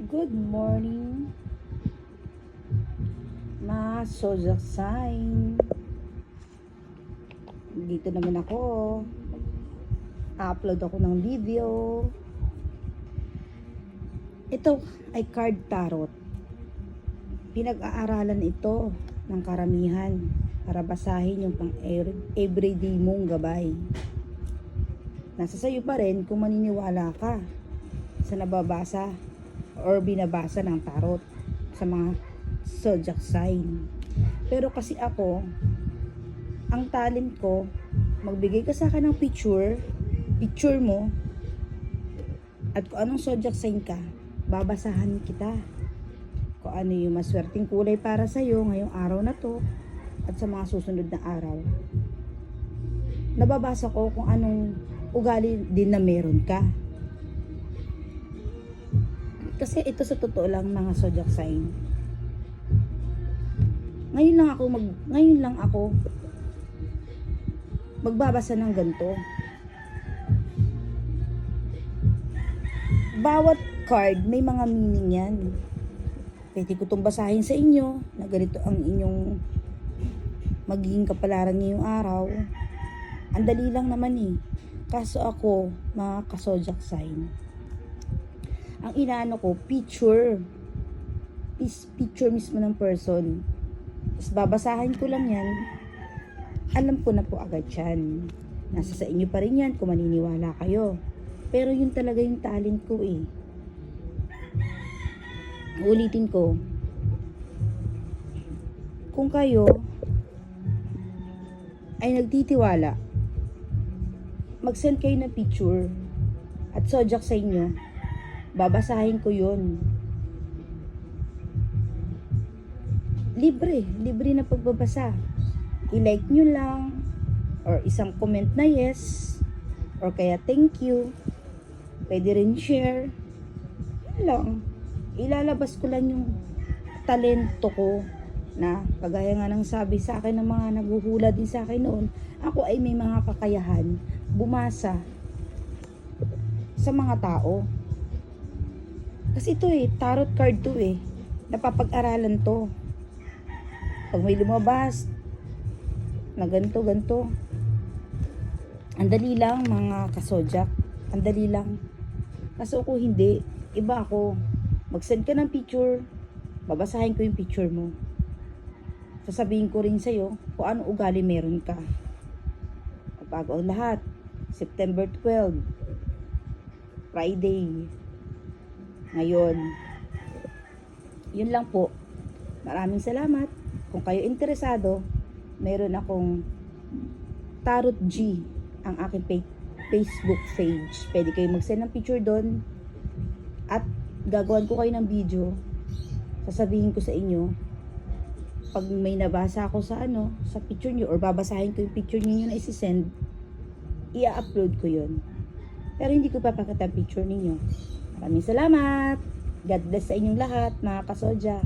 Good morning, mga zodiac sign. Dito naman ako. Upload ako ng video. Ito ay card tarot. Pinag-aaralan ito ng karamihan para basahin yung pang everyday mong gabay. Nasa sayo pa rin kung maniniwala ka sa nababasa or binabasa ng tarot sa mga zodiac sign. Pero kasi ako, ang talent ko, magbigay ka sa akin ng picture mo, at kung anong zodiac sign ka, babasahan kita. Kung ano yung maswerteng kulay para sa'yo ngayong araw na to at sa mga susunod na araw. Nababasa ko kung anong ugali din na meron ka. Kasi ito sa totoo lang mga zodiac sign. Ngayon lang ako magbabasa ng ganito. Bawat card may mga meaning yan. Pwede ko itong basahin sa inyo na ganito ang inyong magiging kapalaran ngayong araw. Ang dali lang naman eh. Kaso ako, mga ka-zodiac sign, ang inaano ko, picture mismo ng person. Tapos babasahin ko lang yan. Alam ko na po agad yan. Nasa sa inyo pa rin yan kung maniniwala kayo. Pero yun talaga yung talent ko eh. Ulitin ko. Kung kayo ay nagtitiwala, mag-send kayo ng picture at zodiac sa inyo, babasahin ko yun. Libre na pagbabasa. I-like nyo lang, or isang comment na yes, or kaya thank you. Pwede rin share. Yun lang. Ilalabas ko lang yung talento ko na kagaya nga ng sabi sa akin ng mga naghuhula din sa akin noon, ako ay may mga kakayahan bumasa sa mga tao. Kasi ito eh, tarot card to eh. Napapag-aralan to. Pag may lumabas na ganito. Ang dali lang mga ka-zodiac. Ang dali lang. Kaso ako hindi. Iba ako. Mag-send ka ng picture. Babasahin ko yung picture mo. Sasabihin ko rin sa'yo kung ano ugali meron ka. Bago ang lahat. September 12. Friday. Ngayon, yun lang po. Maraming salamat. Kung kayo interesado, meron akong Tarot G, ang aking Facebook page. Pwede kayo mag-send ng picture doon at gagawan ko kayo ng video. Sasabihin ko sa inyo pag may nabasa ako sa sa picture nyo, or babasahin ko yung picture niyo na isi-send, i-upload ko yun. Pero hindi ko papakita ang picture ninyo. Maraming salamat. God bless sa inyong lahat, mga ka-zodiac.